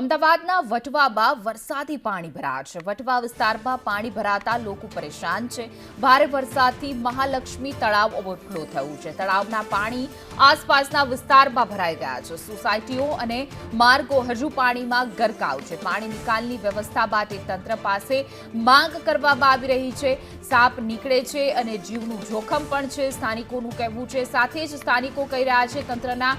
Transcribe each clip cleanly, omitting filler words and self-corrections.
અમદાવાદના વટવામાં વરસાદી પાણી ભરાયા છે। વટવા વિસ્તારમાં પાણી ભરાતા લોકો પરેશાન છે। ભારે વરસાદથી મહાલક્ષ્મી તળાવ ઓવરફ્લો થયું છે। તળાવના પાણી આસપાસના વિસ્તારમાં ભરાઈ ગયા છે। સોસાયટીઓ અને માર્ગો હજુ પાણીમાં ગરકાવ છે। પાણી નિકાલની વ્યવસ્થા માટે તંત્ર પાસે માંગ કરવામાં આવી રહી છે। સાપ નીકળે છે અને જીવનું જોખમ પણ છે, સ્થાનિકોનું કહેવું છે। સાથે જ સ્થાનિકો કહી રહ્યા છે તંત્રના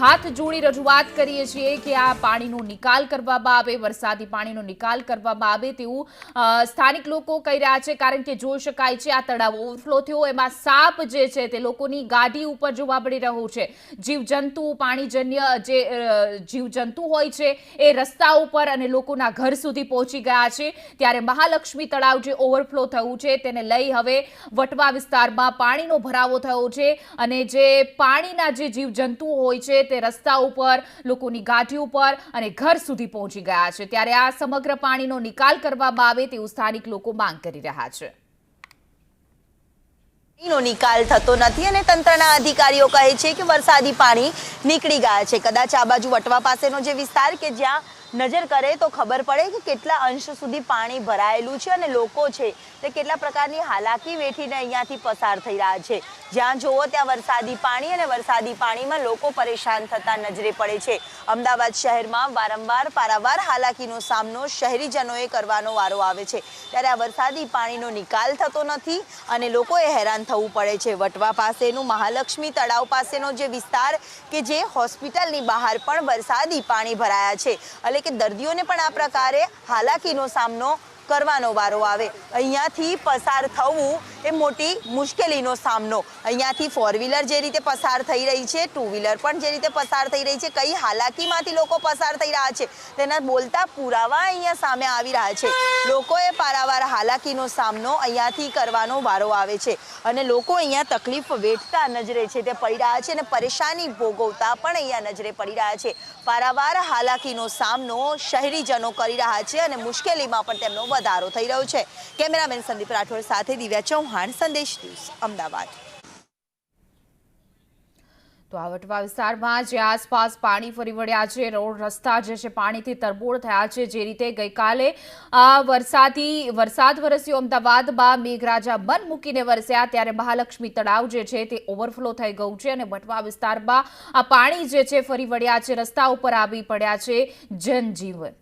हाथ जोड़ी रजूआत करीए छीए कि आ पाणीनो निकाल करवामां आवे, वरसादी पाणीनो निकाल करवामां आवे तेवुं स्थानिक लोको कही रह्या छे। कारण के जोई शकाय छे आ तळाव ओवरफ्लो थयो, एमां साप जे छे ते लोकोनी गाडी उपर जोवा मळी रह्यो छे। जीवजंतु पाणीजन्य जे जीवजंतु होय छे ए रस्ता उपर अने लोकोना घर सुधी पहोंची गया छे। त्यारे महालक्ष्मी तळाव जे ओवरफ्लो थयुं छे तेने लई हवे वटवा विસ્તારમાં पाणीनो भरावो थयो छे अने जे पाणीना जे जीवजंतु होय छे તે રસ્તા ઉપર, લોકોની ગાડીઓ પર અને ઘર સુધી પહોંચી ગયા છે। ત્યારે આ સમગ્ર પાણીનો નિકાલ કરવામાં આવે તેવું સ્થાનિક લોકો માંગ કરી રહ્યા છે। નો નિકાલ થતો નથી અને તંત્રના અધિકારીઓ કહે છે કે વરસાદી પાણી નીકળી ગયા છે। કદાચ આ બાજુ વટવા પાસેનો જે વિસ્તાર કે જ્યાં નજર કરે તો ખબર પડે કે કેટલા અંશ સુધી પાણી ભરાયેલું છે અને લોકો છે તે કેટલા પ્રકારની હાલાકી વેઠીને અહીંયાથી પસાર થઈ રહ્યા છે। જ્યાં જોવો ત્યાં વરસાદી પાણી અને વરસાદી પાણીમાં લોકો પરેશાન થતા નજરે પડે છે। અમદાવાદ શહેરમાં વારંવાર પારાવાર હાલાકીનો સામનો શહેરીજનોએ કરવાનો વારો આવે છે। ત્યારે આ વરસાદી પાણીનો નિકાલ થતો નથી અને લોકોએ હેરાન થવું પડે છે। વટવા પાસેનું મહાલક્ષ્મી તળાવ પાસેનો જે વિસ્તાર કે જે હોસ્પિટલની બહાર પણ વરસાદી પાણી ભરાયા છે, એટલે કે દર્દીઓને પણ આ પ્રકારે હાલાકીનો સામનો કરવાનો વારો આવે। અહીંયાથી પસાર થવું એ મોટી મુશ્કેલીનો સામનો। અહીંયાથી ફોર વ્હીલર જે રીતે પસાર થઈ રહી છે, ટુ વ્હીલર પણ જે રીતે પસાર થઈ રહી છે, કઈ હાલાકીમાંથી લોકો પસાર થઈ રહ્યા છે તેના બોલતા પુરાવા અહીંયા સામે આવી રહ્યા છે। લોકોએ પારાવાર હાલાકીનો સામનો અહીંયાથી કરવાનો વારો આવે છે અને લોકો અહીંયા તકલીફ વેઠતા નજરે છે તે પડી રહ્યા છે અને પરેશાની ભોગવતા પણ અહીંયા નજરે પડી રહ્યા છે। પારાવાર હાલાકીનો સામનો શહેરીજનો કરી રહ્યા છે અને મુશ્કેલીમાં પણ તેમનો વધારો થઈ રહ્યો છે। કેમેરામેન સંદીપ રાઠોડ સાથે દિવ્યા ચૌહાણ, સંદેશ ન્યૂઝ, અમદાવાદ। તો આ વટવા વિસ્તારમાં જે આસપાસ પાણી ફરી વળ્યા છે, રોડ રસ્તા જે છે પાણીથી તરબોળ થયા છે। જે રીતે ગઈકાલે વરસાદ વરસ્યો અમદાવાદમાં, મેઘરાજા મન મૂકીને વરસ્યા, ત્યારે મહાલક્ષ્મી તળાવ જે છે તે ઓવરફ્લો થઈ ગયું છે અને વટવા વિસ્તારમાં આ પાણી જે છે ફરી વળ્યા છે, રસ્તા ઉપર આવી પડ્યા છે જનજીવન।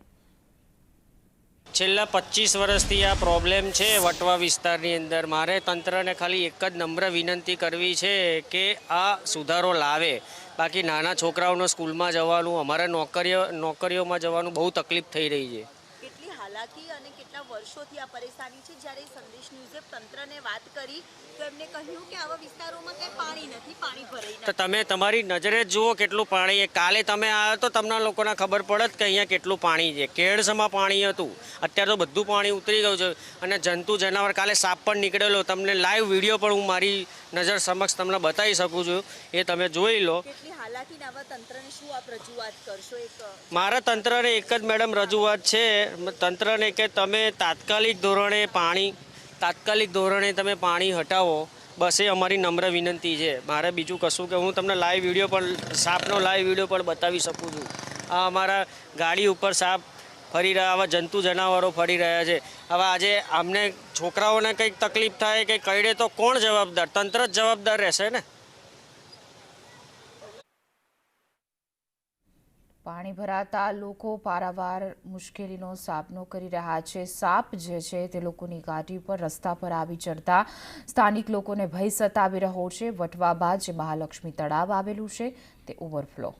છેલ્લા 25 વર્ષથી આ પ્રોબ્લેમ છે વટવા વિસ્તારની અંદર। મારે તંત્રને ખાલી એક જ નમ્ર વિનંતી કરવી છે કે આ સુધારો લાવે। બાકી નાના છોકરાઓને સ્કૂલમાં જવાનું, અમારે નોકરીઓમાં જવાનું બહુ તકલીફ થઈ રહી છે। કેટલી હાલાકી અને કેટલા વર્ષોથી આ પરેશાની છે। જ્યારે સંદેશ ન્યૂઝે તંત્રને વાત કરી તો એમને કહ્યું કે આવા વિસ્તારોમાં કંઈ પાણી નથી, પાણી ભરાઈ નથી। તો તમે તમારી નજરે જ જુઓ કેટલું પાણી છે। કાલે તમે આવ્યો તો તમને લોકોને ખબર પડત કે અહીંયા કેટલું પાણી છે। કેળસમાં પાણી હતું, અત્યારે તો બધું પાણી ઉતરી ગયું છે અને જંતુ જનાવર, કાલે સાપ પણ નીકળેલો, તમને લાઈવ વિડીયો પણ હું મારી નજર સમક્ષ તમને બતાવી શકું છું, એ તમે જોઈ લો। તંત્રને શું આપ રજૂઆત કરશો? મારા તંત્રને એક જ મેડમ રજૂઆત છે તંત્રને કે તમે તાત્કાલિક ધોરણે તમે પાણી હટાવો, બસ એ અમારી નમ્ર વિનંતી છે। મારે બીજું કશું કે હું તમને લાઈવ વિડીયો પણ, સાપનો લાઈવ વિડીયો પણ બતાવી શકું છું। આ અમારા ગાડી ઉપર સાપ ફરી રહ્યા, આવા જંતુ જનાવરો ફરી રહ્યા છે। હવે આજે અમને છોકરાઓને કંઈક તકલીફ થાય કે કઈડે તો કોણ જવાબદાર? તંત્ર જ જવાબદાર રહેશે ને। પાણી ભરાતા લોકો પારાવાર મુશ્કેલીનો સામનો કરી રહ્યા છે। સાપ જે છે તે લોકોની ગાડી પર, રસ્તા પર આવી ચડતા સ્થાનિક લોકોને ભય સતાવી રહ્યો છે। વટવા બાદ જે મહાલક્ષ્મી તળાવ આવેલું છે તે ઓવરફ્લો।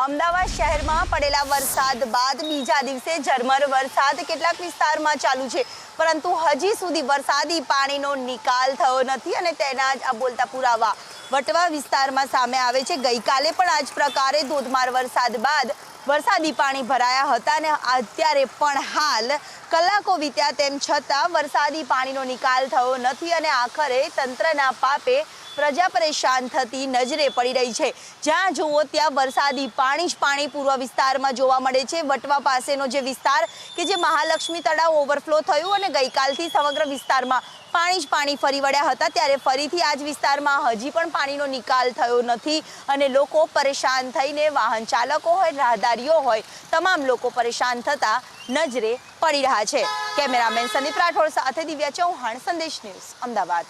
અમદાવાદ શહેરમાં પડેલા વરસાદ બાદ બીજા દિવસે ઝરમર વરસાદ કેટલાક વિસ્તારમાં ચાલુ છે, પરંતુ હજી સુધી વરસાદી પાણીનો નિકાલ થયો નથી અને તેના જ આ બોલતા પુરાવા વટવા વિસ્તારમાં સામે આવે છે। ગઈકાલે પણ આ જ પ્રકારે ધોધમાર વરસાદ બાદ વરસાદી પાણી ભરાયા હતા અને અત્યારે પણ હાલ કલાકો વીત્યા તેમ છતાં વરસાદી પાણીનો નિકાલ થયો નથી અને આખરે તંત્રના પાપે પ્રજા પરેશાન થતી નજરે પડી રહી છે। જ્યાં જુઓ ત્યાં વરસાદી પાણી જ પાણી પૂર્વ વિસ્તારમાં જોવા મળે છે। વટવા પાસેનો જે વિસ્તાર કે જે મહાલક્ષ્મી તળાવ ઓવરફ્લો થયું અને ગઈકાલથી સમગ્ર વિસ્તારમાં પાણી જ પાણી ફરી વળ્યા હતા, ત્યારે ફરીથી આ જ વિસ્તારમાં હજી પણ પાણીનો નિકાલ થયો નથી અને લોકો પરેશાન થઈને વાહન ચાલકો હોય, રાહદારીઓ હોય, તમામ લોકો પરેશાન થતા નજરે પડી રહ્યા છે। કેમેરામેન સંદીપ રાઠોડ સાથે દિવ્યા ચૌહાણ, સંદેશ ન્યૂઝ, અમદાવાદ।